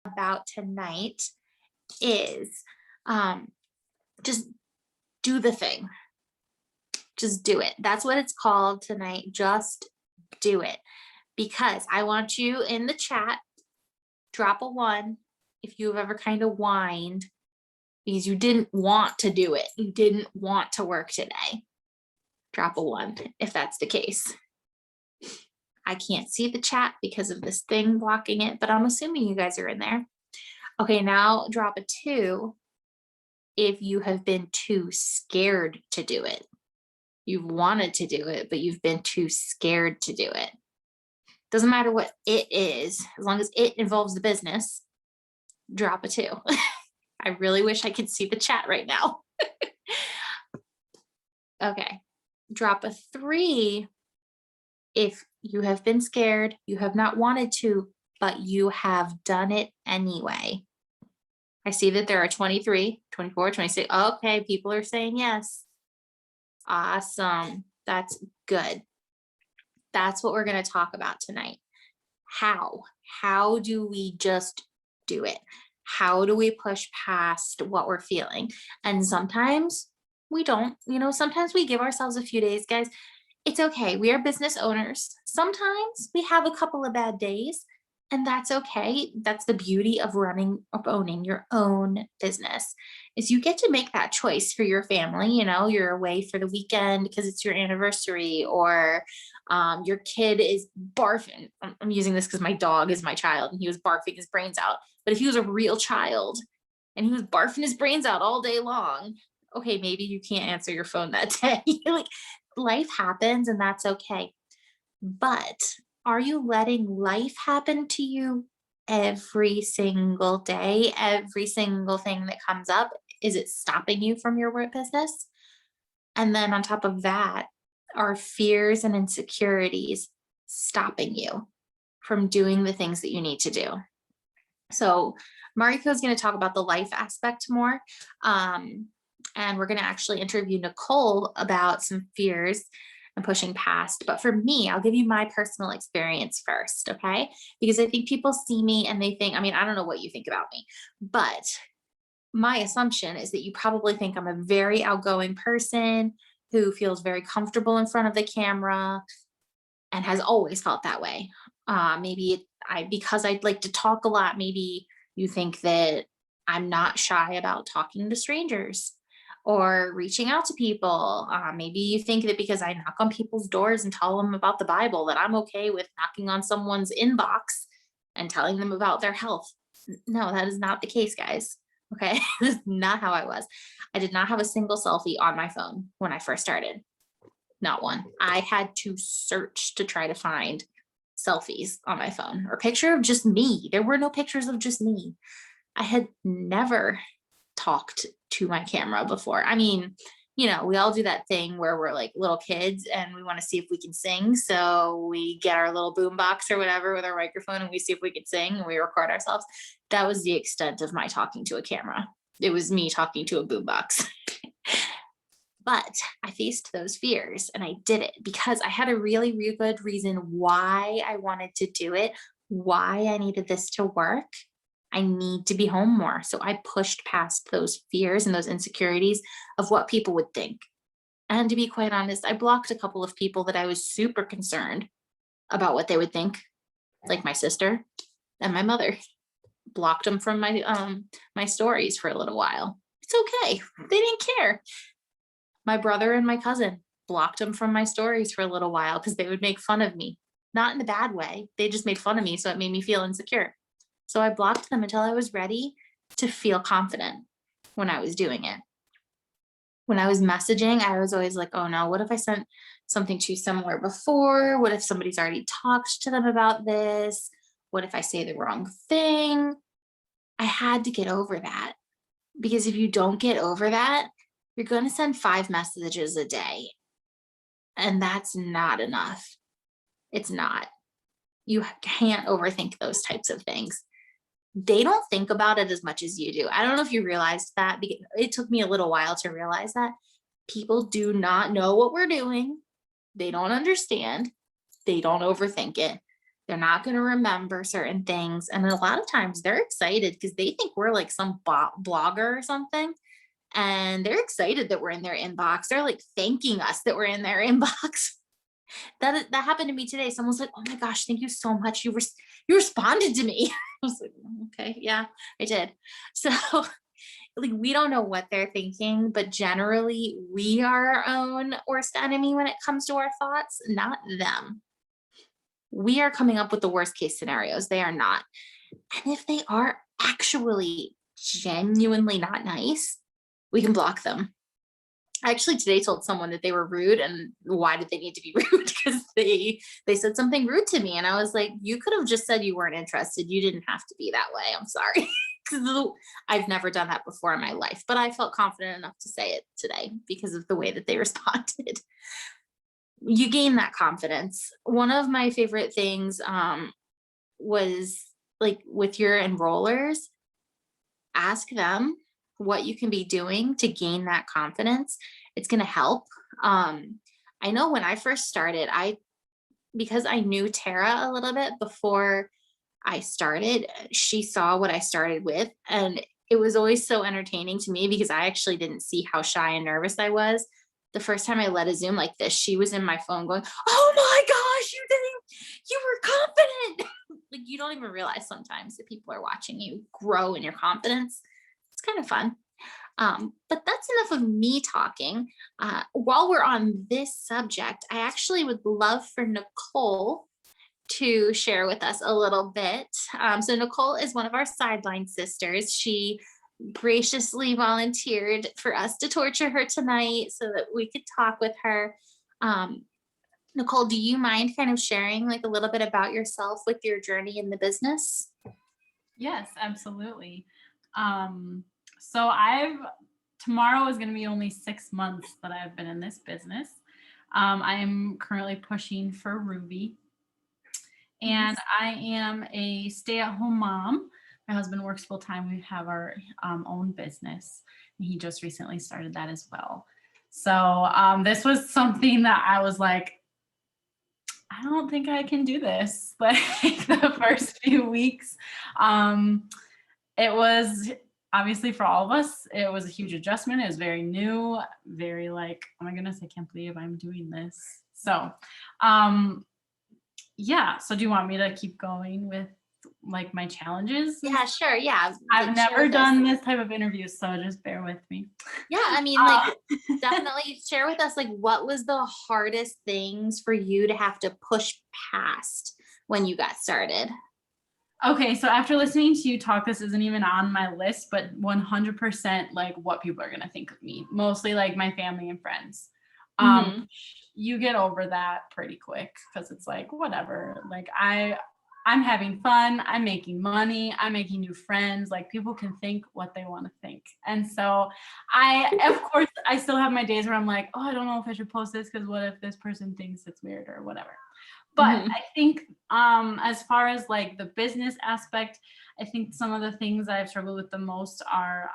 about tonight is just do the thing. Just do it. That's what it's called tonight. Just do it. Because I want you in the chat, drop a one if you've ever kind of whined because you didn't want to do it. You didn't want to work today. Drop a one if that's the case. I can't see the chat because of this thing blocking it, but I'm assuming you guys are in there. Okay, now drop a two if you have been too scared to do it. You've wanted to do it, but you've been too scared to do it. Doesn't matter what it is, as long as it involves the business, drop a two. I really wish I could see the chat right now. Okay, drop a three if you have been scared, you have not wanted to, but you have done it anyway. I see that there are 23, 24, 26. Okay, people are saying yes. Awesome. That's good. That's what we're going to talk about tonight. How do we just do it? How do we push past what we're feeling? And sometimes we don't, sometimes we give ourselves a few days, guys. It's okay. We are business owners. Sometimes we have a couple of bad days, and that's okay. That's the beauty of owning your own business, is you get to make that choice for your family. You're away for the weekend because it's your anniversary, or your kid is barfing. I'm using this because my dog is my child and he was barfing his brains out. But if he was a real child and he was barfing his brains out all day long, okay, maybe you can't answer your phone that day. Like, life happens and that's okay. But are you letting life happen to you every single day? Every single thing that comes up, is it stopping you from your work business? And then on top of that, are fears and insecurities stopping you from doing the things that you need to do? So Mariko is going to talk about the life aspect more. And we're going to actually interview Nicole about some fears and pushing past. But for me, I'll give you my personal experience first, okay? Because I think people see me and they think, I don't know what you think about me, but my assumption is that you probably think I'm a very outgoing person who feels very comfortable in front of the camera and has always felt that way. Because I'd like to talk a lot, maybe you think that I'm not shy about talking to strangers or reaching out to people. Maybe you think that because I knock on people's doors and tell them about the Bible, that I'm okay with knocking on someone's inbox and telling them about their health. No, that is not the case, guys. Okay, this is not how I was. I did not have a single selfie on my phone when I first started. Not one. I had to search to try to find selfies on my phone or a picture of just me. There were no pictures of just me. I had never talked to my camera before. We all do that thing where we're like little kids and we want to see if we can sing. So we get our little boom box or whatever with our microphone and we see if we can sing and we record ourselves. That was the extent of my talking to a camera. It was me talking to a boom box. But I faced those fears and I did it because I had a really, really good reason why I wanted to do it, why I needed this to work. I need to be home more. So I pushed past those fears and those insecurities of what people would think. And to be quite honest, I blocked a couple of people that I was super concerned about what they would think, like my sister and my mother. Blocked them from my stories for a little while. It's okay. They didn't care. My brother and my cousin, blocked them from my stories for a little while because they would make fun of me. Not in a bad way. They just made fun of me, so it made me feel insecure. So I blocked them until I was ready to feel confident when I was doing it. When I was messaging, I was always like, oh no, what if I sent something too similar before? What if somebody's already talked to them about this? What if I say the wrong thing? I had to get over that, because if you don't get over that, you're going to send 5 messages a day. And that's not enough. It's not. You can't overthink those types of things. They don't think about it as much as you do. I don't know if you realized that, because it took me a little while to realize that people do not know what we're doing. They don't understand. They don't overthink it. They're not going to remember certain things. And a lot of times they're excited because they think we're like some blogger or something. And they're excited that we're in their inbox. They're like thanking us that we're in their inbox. That happened to me today. Someone's like, "Oh my gosh, thank you so much. You responded to me." I was like, "Okay, yeah, I did." So like we don't know what they're thinking, but generally we are our own worst enemy when it comes to our thoughts, not them. We are coming up with the worst case scenarios. They are not. And if they are actually genuinely not nice, we can block them. I actually today told someone that they were rude, and why did they need to be rude? Because they said something rude to me, and I was like, you could have just said you weren't interested. You didn't have to be that way. I'm sorry. 'Cause I've never done that before in my life, but I felt confident enough to say it today because of the way that they responded. You gain that confidence. One of my favorite things was like with your enrollers, ask them what you can be doing to gain that confidence. It's going to help. I know when I first started, because I knew Tara a little bit before I started, she saw what I started with, and it was always so entertaining to me because I actually didn't see how shy and nervous I was. The first time I led a Zoom like this, she was in my phone going, "Oh my gosh, you were confident." Like you don't even realize sometimes that people are watching you grow in your confidence. It's kind of fun. But that's enough of me talking. While we're on this subject, I actually would love for Nicole to share with us a little bit. So, Nicole is one of our sideline sisters. She graciously volunteered for us to torture her tonight so that we could talk with her. Um, Nicole, do you mind kind of sharing like a little bit about yourself with your journey in the business? Yes, absolutely. So I've tomorrow is going to be only 6 months that I've been in this business. I am currently pushing for Ruby, and Nice. I am a stay-at-home mom. My husband works full time. We have our own business, and he just recently started that as well. So this was something that I was like, I don't think I can do this. Like the first few weeks. Um, it was obviously for all of us, it was a huge adjustment. It was very new, very like, oh my goodness, I can't believe I'm doing this. So, um, yeah. So do you want me to keep going with like my challenges? Yeah, sure. Yeah. I've Like share never with us. done this type of interview, so just bear with me. Yeah, I mean, like, Uh, definitely share with us, like, what was the hardest things for you to have to push past when you got started? Okay, so after listening to you talk, this isn't even on my list, but 100% like what people are gonna think of me. Mostly like my family and friends. Um, Mhm. you get over that pretty quick because it's like whatever. Like I'm having fun, I'm making money, I'm making new friends. Like people can think what they want to think. And so I of course I still have my days where I'm like, oh, I don't know if I should post this because what if this person thinks it's weird or whatever. But Mhm. I think as far as like the business aspect, I think some of the things that I've struggled with the most are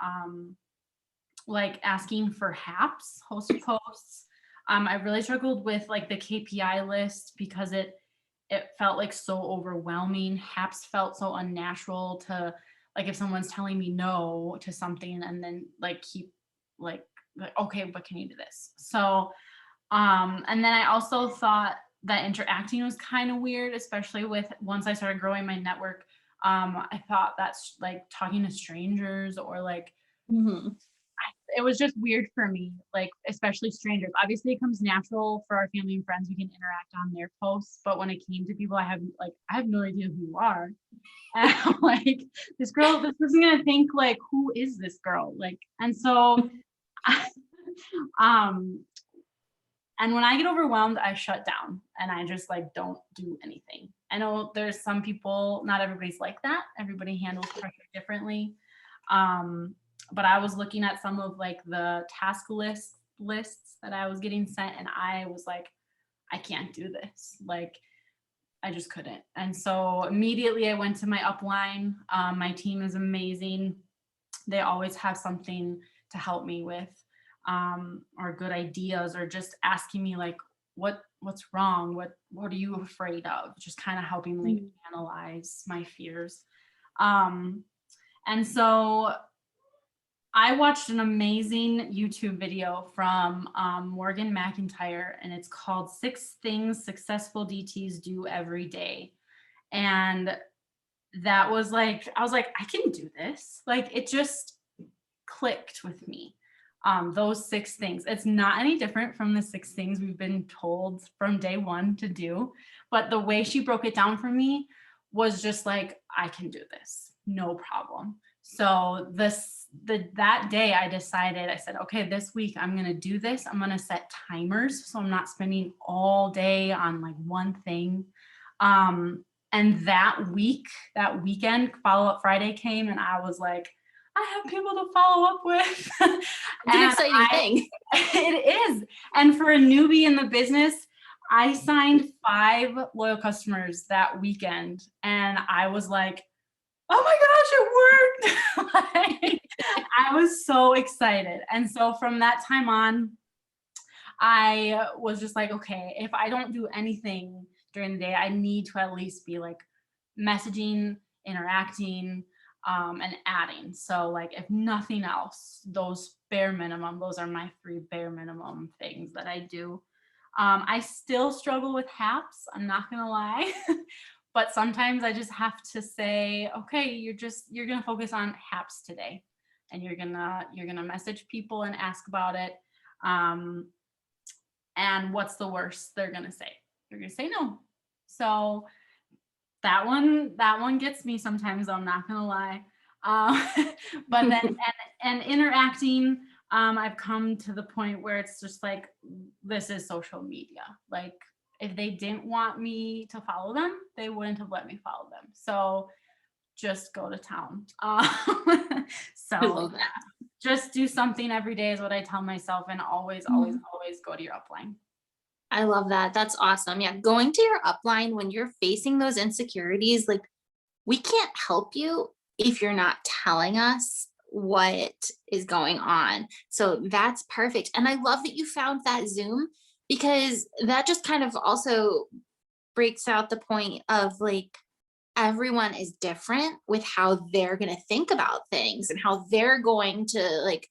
like asking for HAPs, host posts. I really struggled with like the KPI list because it felt like so overwhelming. HAPs felt so unnatural to like if someone's telling me no to something and then like keep like okay, but can you do this? So and then I also thought that interacting was kind of weird, especially with once I started growing my network. I thought that's like talking to strangers or like Mhm. it was just weird for me, like especially strangers. Obviously, it comes natural for our family and friends. We can interact on their posts, but when it came to people, I have no idea who you are. And I'm like this person's gonna think like, who is this girl? Like, and so, um, and when I get overwhelmed, I shut down and I just like don't do anything. I know there's some people, not everybody's like that. Everybody handles pressure differently. Um, but I was looking at some of like the lists that I was getting sent, and I was like, I can't do this. Like, I just couldn't. And so immediately I went to my upline. My team is amazing. They always have something to help me with, or good ideas, or just asking me like, what's wrong? What are you afraid of? Just kind of helping me Mm. analyze my fears. And so I watched an amazing YouTube video from Morgan McIntyre, and it's called 6 Things Successful DTs Do Every Day. And that was like, I was like, I can do this. Like, it just clicked with me. Those 6 things. It's not any different from the 6 things we've been told from day one to do, but the way she broke it down for me was just like, I can do this, no problem. So that day I decided, I said, okay, this week I'm gonna do this. I'm gonna set timers so I'm not spending all day on like one thing. And that weekend, Follow Up Friday came, and I was like, I have people to follow up with. It's an exciting thing. It is. And for a newbie in the business, I signed 5 loyal customers that weekend. And I was like, oh my gosh, it worked. Like, I was so excited. And so from that time on, I was just like, okay, if I don't do anything during the day, I need to at least be like messaging, interacting, and adding. So like, if nothing else, those bare minimum, those are my 3 bare minimum things that I do. I still struggle with HAPs, I'm not gonna lie. But sometimes I just have to say, okay, you're gonna focus on HAPs today, and you're gonna message people and ask about it. And what's the worst they're gonna say? They're gonna say no. So that one gets me sometimes, I'm not gonna lie. But then and interacting, I've come to the point where it's just like, this is social media. Like, if they didn't want me to follow them, they wouldn't have let me follow them. So just go to town. So I love that. just do something every day is what I tell myself, and always, always, always go to your upline. I love that. That's awesome. Yeah, going to your upline when you're facing those insecurities, like, we can't help you if you're not telling us what is going on. So that's perfect. And I love that you found that Zoom, because that just kind of also breaks out the point of like, everyone is different with how they're going to think about things and how they're going to like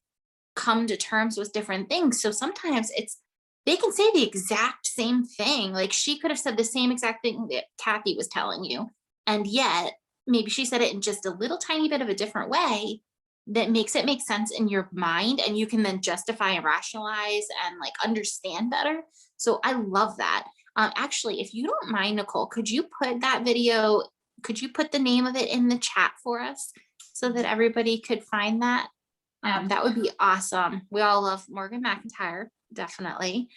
come to terms with different things. So sometimes they can say the exact same thing. Like, she could have said the same exact thing that Kathy was telling you. And yet maybe she said it in just a little tiny bit of a different way that makes it make sense in your mind. And you can then justify and rationalize and like understand better. So I love that. Actually, if you don't mind, Nicole, could you put the name of it in the chat for us so that everybody could find that? That would be awesome. We all love Morgan McIntyre, definitely.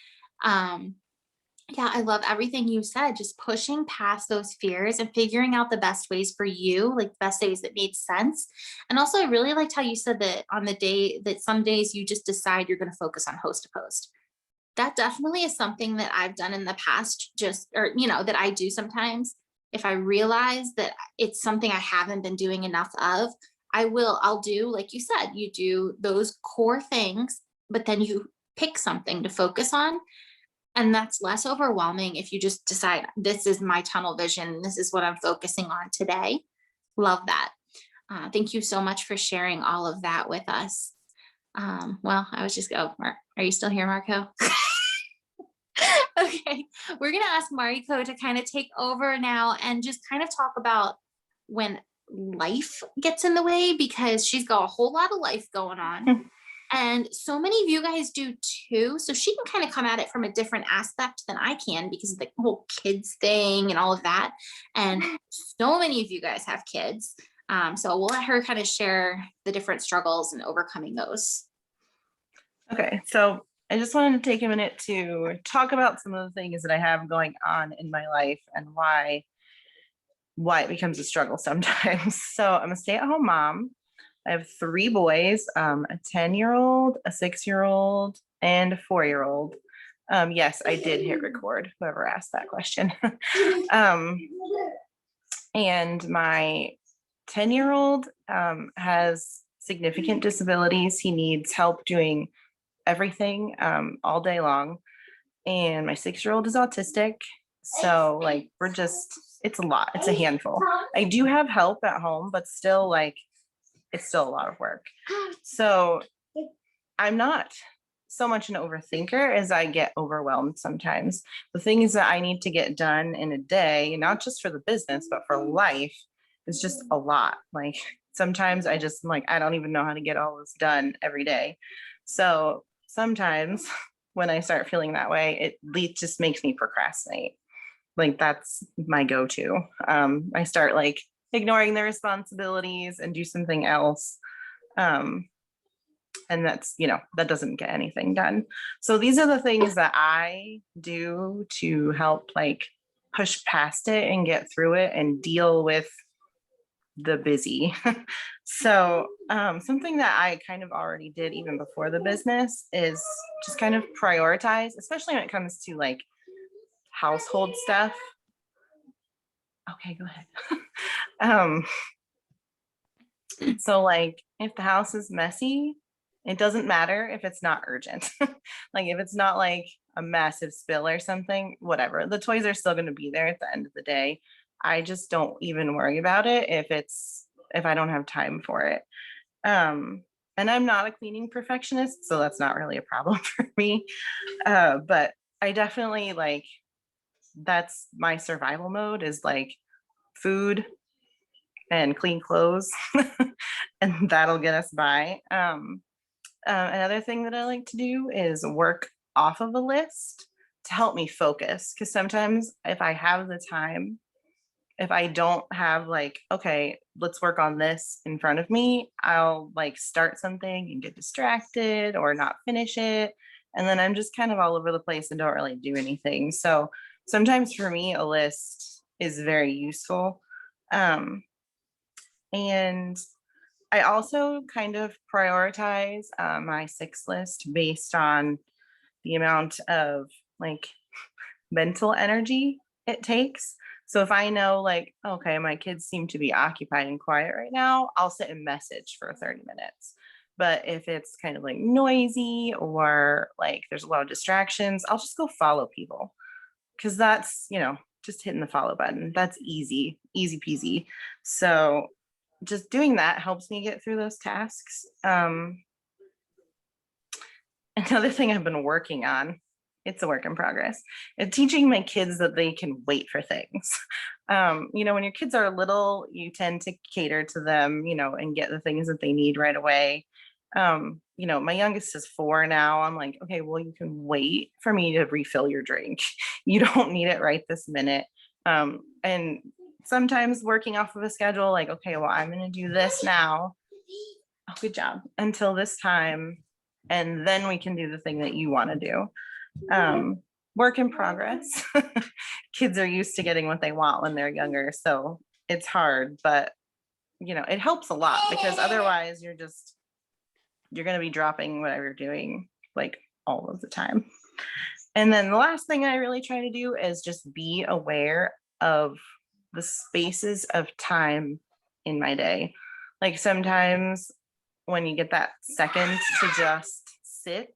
Yeah, I love everything you said, just pushing past those fears and figuring out the best ways for you, like the best ways that made sense. And also, I really liked how you said that on the day that some days you just decide you're going to focus on host to post. That definitely is something that I've done in the past, that I do sometimes. If I realize that it's something I haven't been doing enough of, I'll do, like you said, you do those core things, but then you pick something to focus on. And that's less overwhelming if you just decide, this is my tunnel vision, this is what I'm focusing on today. Love that. Thank you so much for sharing all of that with us. Are you still here, Marco? Okay, we're gonna ask Mariko to kind of take over now and just kind of talk about when life gets in the way, because she's got a whole lot of life going on. And so many of you guys do too. So she can kind of come at it from a different aspect than I can, because of the whole kids thing and all of that. And so many of you guys have kids. So we'll let her kind of share the different struggles and overcoming those. Okay, so I just wanted to take a minute to talk about some of the things that I have going on in my life and why it becomes a struggle sometimes. So I'm a stay-at-home mom. I have 3 boys, a 10-year-old, a 6-year-old, and a 4-year-old. Yes, I did hit record, whoever asked that question. And my 10-year-old has significant disabilities. He needs help doing everything all day long. and my 6-year-old is autistic. So like it's a lot. It's a handful. I do have help at home, but still like it's still a lot of work. So I'm not so much an overthinker as I get overwhelmed sometimes. The things that I need to get done in a day, not just for the business, but for life, is just a lot. Like sometimes I just like, I don't even know how to get all this done every day. So sometimes when I start feeling that way, it just makes me procrastinate. Like that's my go-to. I start like ignoring the responsibilities and do something else. And that's, that doesn't get anything done. So these are the things that I do to help like push past it and get through it and deal with the busy. So something that I kind of already did even before the business is just kind of prioritize, especially when it comes to like household stuff. Okay, go ahead. So like if the house is messy, it doesn't matter if it's not urgent. Like if it's not like a massive spill or something, whatever. The toys are still going to be there at the end of the day. I just don't even worry about it if I don't have time for it. And I'm not a cleaning perfectionist, so that's not really a problem for me. But I definitely like, that's my survival mode is like food and clean clothes and that'll get us by. Another thing that I like to do is work off of a list to help me focus. Because sometimes if I have the time, if I don't have like, okay, let's work on this in front of me, I'll like start something and get distracted or not finish it. And then I'm just kind of all over the place and don't really do anything. So sometimes for me, a list is very useful. And I also kind of prioritize my 6 list based on the amount of like mental energy it takes. So if I know like, okay, my kids seem to be occupied and quiet right now, I'll sit and message for 30 minutes. But if it's kind of like noisy or like there's a lot of distractions, I'll just go follow people. Because that's, just hitting the follow button. That's easy peasy. So just doing that helps me get through those tasks. Another thing I've been working on, it's a work in progress, is teaching my kids that they can wait for things. When your kids are little, you tend to cater to them, and get the things that they need right away. My youngest is 4 now. I'm like, okay, well, you can wait for me to refill your drink. You don't need it right this minute. And sometimes working off of a schedule, like, okay, well, I'm going to do this now. Oh, good job. Until this time. And then we can do the thing that you want to do. Work in progress. Kids are used to getting what they want when they're younger. So it's hard, but it helps a lot because otherwise you're going to be dropping whatever you're doing like all of the time. And then the last thing I really try to do is just be aware of the spaces of time in my day. Like sometimes when you get that second to just sit,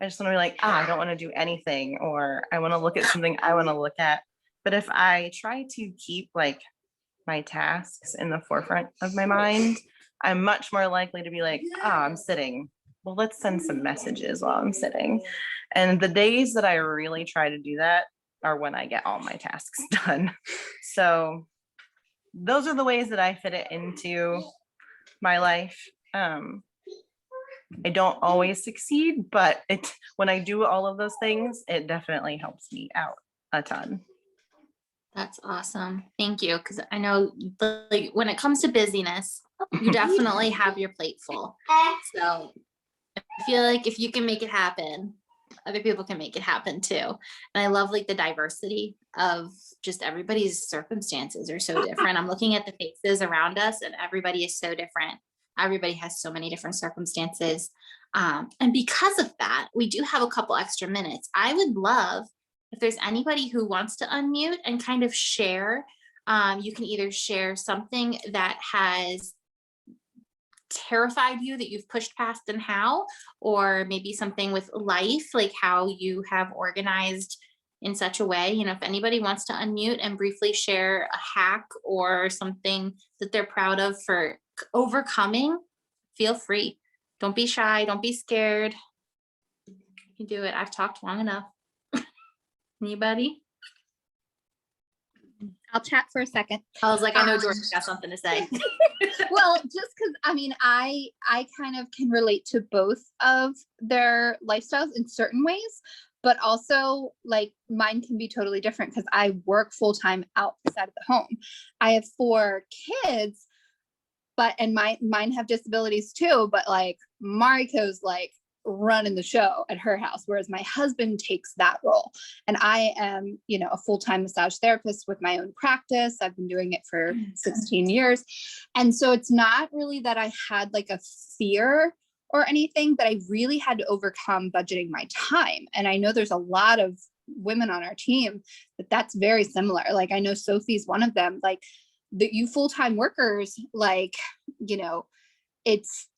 I just want to be like, I don't want to do anything, or I want to look at something I want to look at. But if I try to keep like my tasks in the forefront of my mind, I'm much more likely to be like, I'm sitting. Well, let's send some messages while I'm sitting. And the days that I really try to do that are when I get all my tasks done. So those are the ways that I fit it into my life. I don't always succeed, but when I do all of those things, it definitely helps me out a ton. That's awesome. Thank you. Because I know like when it comes to busyness, you definitely have your plate full. So I feel like if you can make it happen, other people can make it happen too. And I love like the diversity of just everybody's circumstances are so different. I'm looking at the faces around us and everybody is so different. Everybody has so many different circumstances. And because of that, we do have a couple extra minutes. I would love if there's anybody who wants to unmute and kind of share. You can either share something that has terrified you that you've pushed past, and how, or maybe something with life, like how you have organized in such a way. If anybody wants to unmute and briefly share a hack or something that they're proud of for overcoming, feel free. Don't be shy. Don't be scared. You can do it. I've talked long enough. Anybody? I'll chat for a second. I was like, I know George's got something to say. Well, just because I kind of can relate to both of their lifestyles in certain ways, but also like mine can be totally different because I work full time outside of the home. I have 4 kids, and mine have disabilities too, but like Mariko's like running the show at her house, whereas my husband takes that role. And I am, a full-time massage therapist with my own practice. I've been doing it for 16 years. And so it's not really that I had like a fear or anything, but I really had to overcome budgeting my time. And I know there's a lot of women on our team that's very similar. Like I know Sophie's one of them, like you full-time workers, like,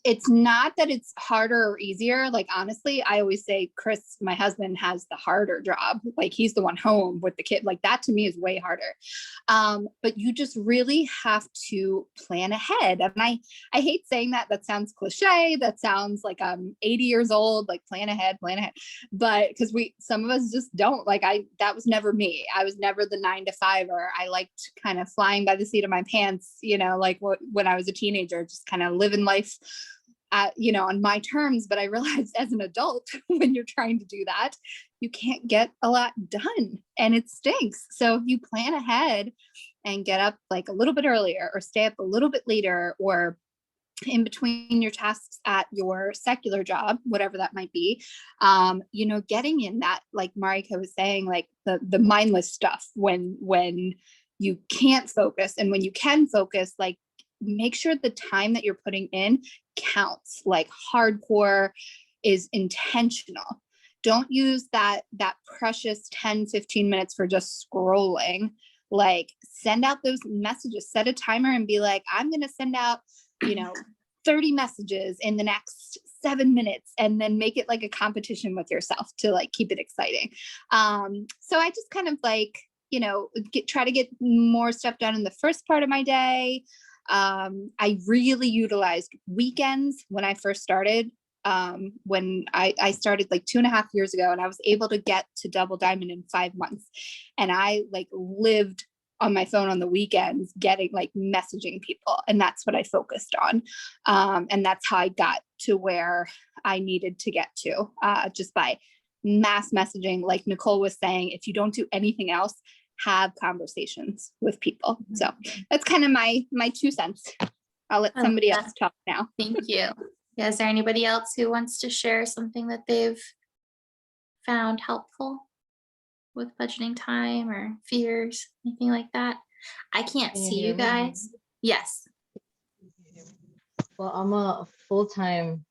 it's not that it's harder or easier. Like, honestly, I always say Chris, my husband, has the harder job. Like he's the one home with the kid. Like that to me is way harder. But you just really have to plan ahead. And I hate saying that. That sounds cliche. That sounds like I'm 80 years old, like plan ahead. But because some of us just don't. Like that was never me. I was never the 9-to-5er. I liked kind of flying by the seat of my pants, like when I was a teenager, just kind of living life on my terms. But I realized as an adult, when you're trying to do that, you can't get a lot done and it stinks. So if you plan ahead and get up like a little bit earlier or stay up a little bit later or in between your tasks at your secular job, whatever that might be, getting in that, like Mariko was saying, like the mindless stuff when you can't focus, and when you can focus, like make sure the time that you're putting in counts. Like hardcore is intentional. Don't use that precious 10-15 minutes for just scrolling. Like send out those messages, set a timer and be like, I'm going to send out, 30 messages in the next 7 minutes, and then make it like a competition with yourself to like keep it exciting. So I just kind of like, try to get more stuff done in the first part of my day. I really utilized weekends when I first started. When I started like 2.5 years ago, and I was able to get to Double Diamond in 5 months. And I like lived on my phone on the weekends, getting like messaging people. And that's what I focused on. And that's how I got to where I needed to get to, just by mass messaging. Like Nicole was saying, if you don't do anything else, have conversations with people. So that's kind of my 2 cents. I'll let somebody else talk now. Thank you. Yeah, is there anybody else who wants to share something that they've found helpful with budgeting time or fears, anything like that? I can't Can you see hear you me? guys. Yes. Well, I'm a full-time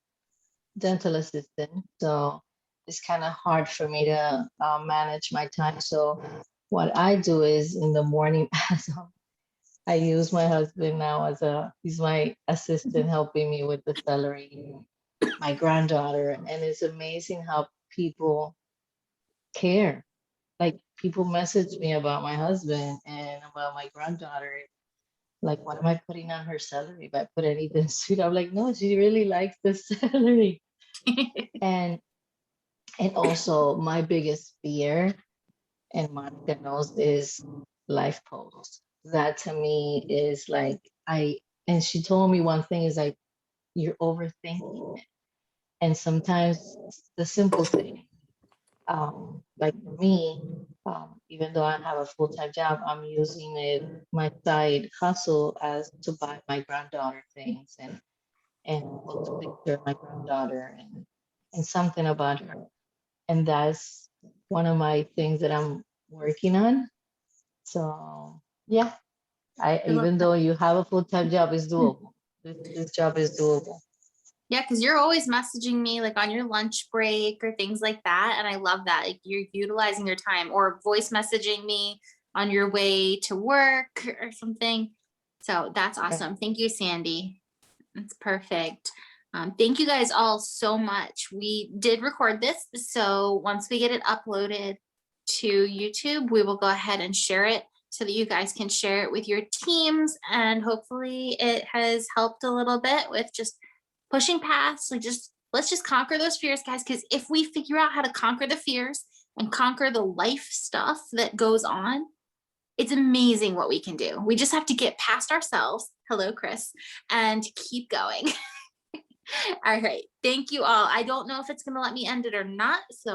dental assistant, so it's kind of hard for me to manage my time. So what I do is in the morning, I use my husband now he's my assistant, helping me with the celery, my granddaughter, and it's amazing how people care. Like people message me about my husband and about my granddaughter. Like, what am I putting on her celery? If I put anything sweet, I'm like, no, she really likes the celery. And also my biggest fear, and Monica knows, is life posts. That to me is like, and she told me one thing is like, you're overthinking it. And sometimes the simple thing, like for me, even though I have a full-time job, I'm using my side hustle as to buy my granddaughter things and post a picture of my granddaughter and something about her. And that's one of my things that I'm working on. So yeah, even though you have a full-time job, it's doable. This job is doable. Yeah, because you're always messaging me like on your lunch break or things like that. And I love that. Like you're utilizing your time, or voice messaging me on your way to work or something. So that's awesome. Thank you, Sandy. It's perfect. Thank you guys all so much. We did record this, so once we get it uploaded to YouTube, we will go ahead and share it so that you guys can share it with your teams, and hopefully it has helped a little bit with just pushing past, like let's just conquer those fears, guys, because if we figure out how to conquer the fears and conquer the life stuff that goes on, it's amazing what we can do. We just have to get past ourselves. Hello, Chris, and keep going. All right. Thank you all. I don't know if it's going to let me end it or not. So